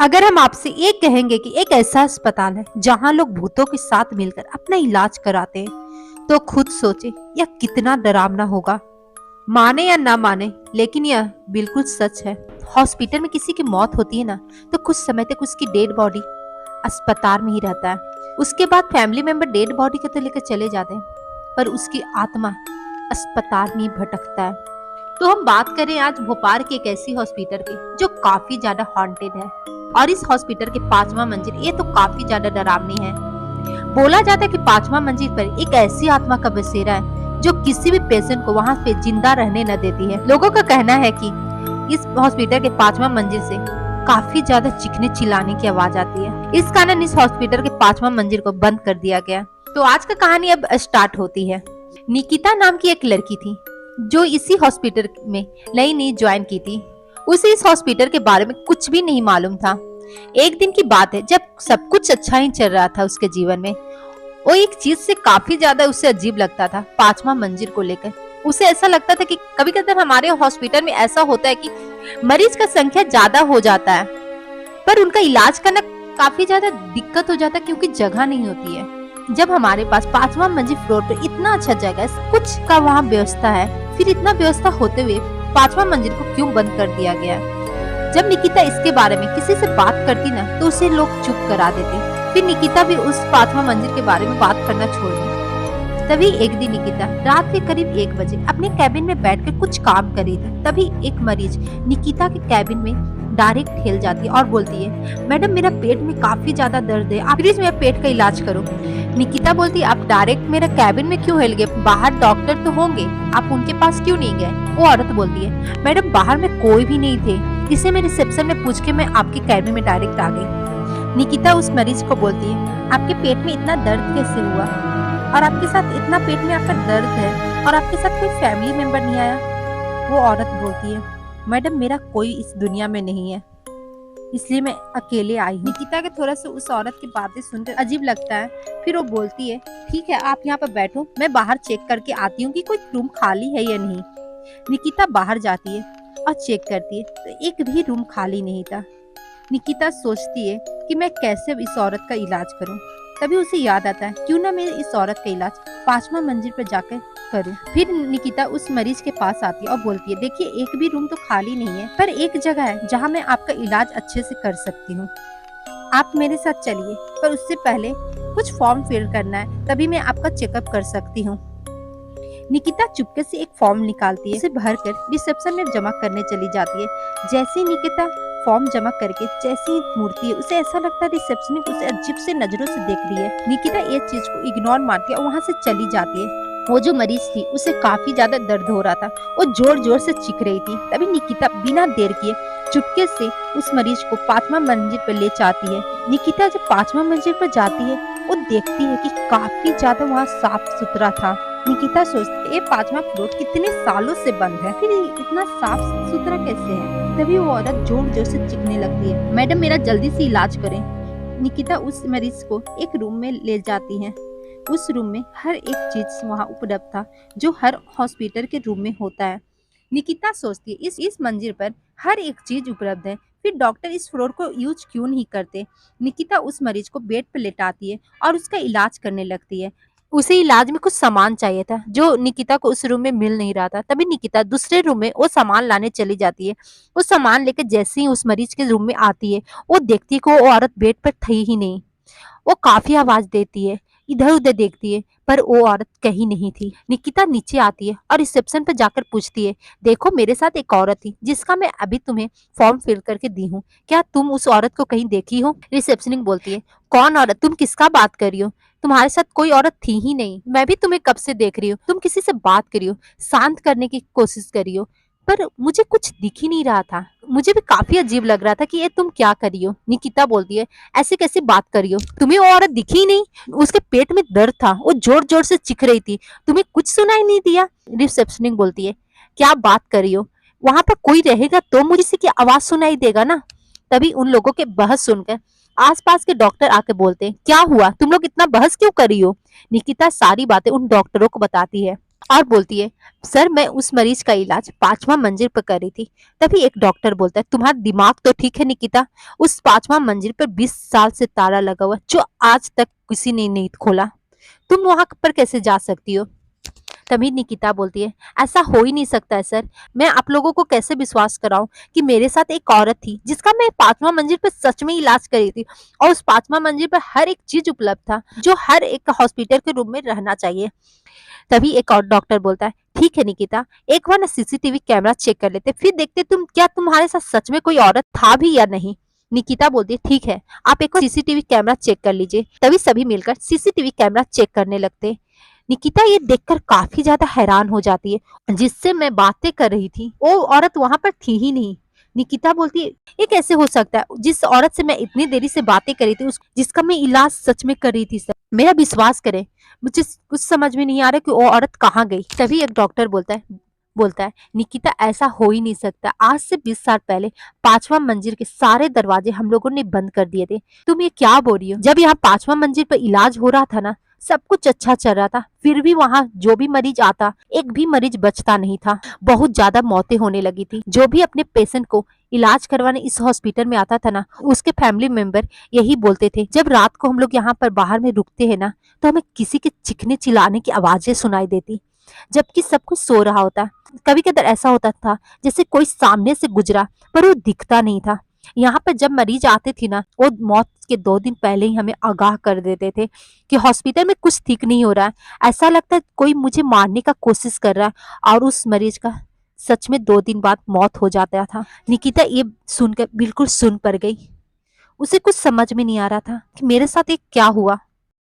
अगर हम आपसे ये कहेंगे कि एक ऐसा अस्पताल है जहां लोग भूतों के साथ मिलकर अपना इलाज कराते हैं, तो खुद सोचे यह कितना डरावना होगा। माने या ना माने, लेकिन यह बिल्कुल सच है। हॉस्पिटल में किसी की मौत होती है ना, तो कुछ समय तक उसकी डेड बॉडी अस्पताल में ही रहता है। उसके बाद फैमिली मेंबर डेड बॉडी को तो लेकर चले जाते हैं, पर उसकी आत्मा अस्पताल में ही भटकता है। तो हम बात करें आज भोपाल के एक ऐसी हॉस्पिटल की जो काफी ज्यादा हॉन्टेड है। और इस हॉस्पिटल के 5वां मंजिल ये तो काफी ज्यादा डरावनी है। बोला जाता है कि 5वां मंजिल पर एक ऐसी आत्मा का बसेरा है जो किसी भी पेशेंट को वहां पे जिंदा रहने न देती है। लोगों का कहना है कि इस हॉस्पिटल के 5वां मंजिल से काफी ज्यादा चीखने चिल्लाने की आवाज आती है। इस कारण इस हॉस्पिटल के 5वां मंजिल को बंद कर दिया गया। तो आज का कहानी अब स्टार्ट होती है। निकिता नाम की एक लड़की थी जो इसी हॉस्पिटल में नई नई ज्वाइन की थी। उसे इस हॉस्पिटल के बारे में कुछ भी नहीं मालूम था। एक दिन की बात है जब सब कुछ अच्छा ही चल रहा था उसके जीवन में। वो एक चीज से काफी ज्यादा उसे अजीब लगता था, 5वां मंजिल को लेकर। उसे ऐसा लगता था कि कभी कभी हमारे हॉस्पिटल में ऐसा होता है कि मरीज का संख्या ज्यादा हो जाता है, पर उनका इलाज करना काफी ज्यादा दिक्कत हो जाता है क्योंकि जगह नहीं होती है। जब हमारे पास 5वां मंजिल फ्लोर पर इतना अच्छा जगह है, कुछ का वहाँ व्यवस्था है, फिर इतना व्यवस्था होते हुए 5वां मंजिल को क्यों बंद कर दिया गया? जब निकिता इसके बारे में किसी से बात करती ना, तो उसे लोग चुप करा देते। फिर निकिता भी उस 5वां मंजिल के बारे में बात करना छोड़ दी। तभी एक दिन निकिता रात के करीब 1 बजे अपने कैबिन में बैठकर कुछ काम कर रही थी। तभी एक मरीज निकिता के कैबिन में डायरेक्ट हिल जाती है और बोलती है, मैडम मेरा पेट में काफी ज्यादा दर्द है, आप प्लीज मेरे पेट का इलाज करो। निकिता बोलती है, आप डायरेक्ट मेरा कैबिन में क्यों हिल गए? बाहर डॉक्टर तो होंगे, आप उनके पास क्यों नहीं गए? वो औरत बोलती है, मैडम बाहर में कोई भी नहीं थे, इसे मैं रिसेप्शन में पूछ के मैं आपके कैबिन में डायरेक्ट आ गई। निकिता उस मरीज को बोलती है, आपके पेट में इतना दर्द कैसे हुआ? और आपके साथ इतना पेट में आपका दर्द है और आपके साथ कोई फैमिली मेंबर नहीं आया? वो औरत बोलती है, मैडम मेरा कोई इस दुनिया में नहीं है, इसलिए मैं अकेले आई हूँ। निकिता के थोड़ा सा उस औरत की बातें सुनकर अजीब लगता है। फिर वो बोलती है, ठीक है आप यहाँ पर बैठो, मैं बाहर चेक करके आती हूँ कि कोई रूम खाली है या नहीं। निकिता बाहर जाती है और चेक करती है तो एक भी रूम खाली नहीं था। निकिता सोचती है कि मैं कैसे इस औरत का इलाज करूं। तभी उसे याद आता है, क्यों ना मैं इस औरत का इलाज 5वां मंजिल पर जाकर करूं। फिर निकिता उस मरीज के पास आती है और बोलती है, देखिए एक भी रूम तो खाली नहीं है, पर एक जगह है जहां मैं आपका इलाज अच्छे से कर सकती हूँ, आप मेरे साथ चलिए, पर उससे पहले कुछ फॉर्म फिल करना है, तभी मैं आपका चेकअप कर सकती हूँ। निकिता चुपके से एक फॉर्म निकालती है, उसे भरकर रिसेप्शन में जमा करने चली जाती है। जैसे ही निकिता फॉर्म जमा करके जैसी मूर्ति है, उसे ऐसा लगता है रिसेप्शनिस्ट उसे अजीब से नजरों से देख रही है। निकिता ये चीज को इग्नोर मारती है और वहाँ से चली जाती है। वो जो मरीज थी उसे काफी ज्यादा दर्द हो रहा था, वो जोर जोर से चीख रही थी। तभी निकिता बिना देर किए चुपके से उस मरीज को 5वां मंजिल पर ले जाती है। निकिता जब 5वां मंजिल पर जाती है, वो देखती है कि काफी ज्यादा वहाँ साफ सुथरा था। निकिता सोचती है, ये 5वां फ्लोर कितने सालों से बंद है, फिर इतना साफ सुथरा कैसे है? तभी वो औरत जोर जोर से चीखने लगती है, मैडम मेरा जल्दी से इलाज करें। निकिता उस मरीज को एक रूम में ले जाती है। उस रूम में हर एक चीज वहाँ उपलब्ध था जो हर हॉस्पिटल के रूम में होता है। निकिता सोचती है, इस मंजिल पर हर एक चीज उपलब्ध है, फिर डॉक्टर इस फ्लोर को यूज क्यों नहीं करते? निकिता उस मरीज को बेड पर लेटाती है और उसका इलाज करने लगती है। उसे इलाज में कुछ सामान चाहिए था जो निकिता को उस रूम में मिल नहीं रहा था। तभी निकिता दूसरे रूम में वो सामान लाने चली जाती है। वो सामान लेकर जैसे ही उस मरीज के रूम में आती है, वो देखती है कि वो औरत बेड पर थी ही नहीं। वो काफी आवाज देती है, इधर उधर देखती है, पर वो औरत कहीं नहीं थी। निकिता नीचे आती है और रिसेप्शन पर जाकर पूछती है, देखो मेरे साथ एक औरत थी जिसका मैं अभी तुम्हें फॉर्म फिल करके दी हूँ, क्या तुम उस औरत को कहीं देखी हो? रिसेप्शनिस्ट बोलती है, कौन औरत? तुम किसका बात कर रही हो? तुम्हारे साथ कोई औरत थी ही नहीं, मैं भी तुम्हें कब से देख रही हूँ, तुम किसी से बात करी हो, शांत करने की कोशिश करी हो, पर मुझे कुछ दिख ही नहीं रहा था, मुझे भी काफी अजीब लग रहा था कि ये तुम क्या करी हो। निकिता बोलती है, ऐसे कैसे बात करी हो, तुम्हें वो औरत दिखी ही नहीं, उसके पेट में दर्द था, वो जोर जोर से चीख रही थी, तुम्हें कुछ सुनाई नहीं दिया? रिसेप्शनिस्ट बोलती है, क्या बात कर रही हो, वहां पर कोई रहेगा तो मुझे किसी की आवाज सुनाई देगा ना। तभी उन लोगों के बहस सुनकर आसपास के डॉक्टर आके बोलते हैं, क्या हुआ, तुम लोग इतना बहस क्यों कर रही हो? निकिता सारी बातें उन डॉक्टरों को बताती है। और बोलती है, सर मैं उस मरीज का इलाज 5वां मंजिल पर कर रही थी। तभी एक डॉक्टर बोलता है, तुम्हारा दिमाग तो ठीक है निकिता, उस 5वां मंजिल पर 20 साल से ताला लगा हुआ है, जो आज तक किसी ने नहीं खोला। तुम वहां पर कैसे जा सकती हो? तभी निकिता बोलती है, ऐसा हो ही नहीं सकता है सर। मैं आप लोगों को कैसे विश्वास कराऊं कि मेरे साथ एक औरत थी जिसका मैं 5वां मंजिल पर सच में इलाज करी थी, और उस 5वां मंजिल पर हर एक चीज उपलब्ध था जो हर एक हॉस्पिटल के रूम में रहना चाहिए। तभी एक और डॉक्टर बोलता है, ठीक है निकिता, एक बार ना सीसीटीवी कैमरा चेक कर लेते, फिर देखते क्या तुम्हारे साथ सच में कोई औरत था भी या नहीं। निकिता बोलती है, ठीक है, आप एक बार सीसीटीवी कैमरा चेक कर लीजिए। तभी सभी मिलकर सीसीटीवी कैमरा चेक करने लगते हैं। निकिता ये देखकर काफी ज्यादा हैरान हो जाती है, जिससे मैं बातें कर रही थी वो औरत वहां पर थी ही नहीं। निकिता बोलती है, ये कैसे हो सकता है, जिस औरत से मैं इतनी देरी से बातें कर रही थी, जिसका मैं इलाज सच में कर रही थी सर, मेरा विश्वास करें, मुझे कुछ समझ में नहीं आ रहा कि वो औरत कहाँ गई। तभी एक डॉक्टर बोलता है, निकिता ऐसा हो ही नहीं सकता, आज से 20 साल पहले 5वां मंजिल के सारे दरवाजे हम लोगों ने बंद कर दिए थे। तुम ये क्या बोल रही हो? जब यहाँ 5वां मंजिल पर इलाज हो रहा था ना, सब कुछ अच्छा चल रहा था, फिर भी वहाँ जो भी मरीज आता, एक भी मरीज बचता नहीं था। बहुत ज्यादा मौतें होने लगी थी। जो भी अपने पेशेंट को इलाज करवाने इस हॉस्पिटल में आता था ना, उसके फैमिली मेंबर यही बोलते थे, जब रात को हम लोग यहाँ पर बाहर में रुकते हैं ना, तो हमें किसी के चीखने चिल्लाने की आवाजें सुनाई देती, जबकि सब कुछ सो रहा होता। कभी कभी ऐसा होता था जैसे कोई सामने से गुजरा, पर वो दिखता नहीं था। यहाँ पर जब मरीज आते थे ना, वो मौत के 2 दिन पहले ही हमें आगाह कर देते थे कि हॉस्पिटल में कुछ ठीक नहीं हो रहा है, ऐसा लगता है कोई मुझे मारने का कोशिश कर रहा है। और उस मरीज का सच में 2 दिन बाद मौत हो जाता था। निकिता ये सुनकर बिल्कुल सुन पड़ गई। उसे कुछ समझ में नहीं आ रहा था कि मेरे साथ ये क्या हुआ।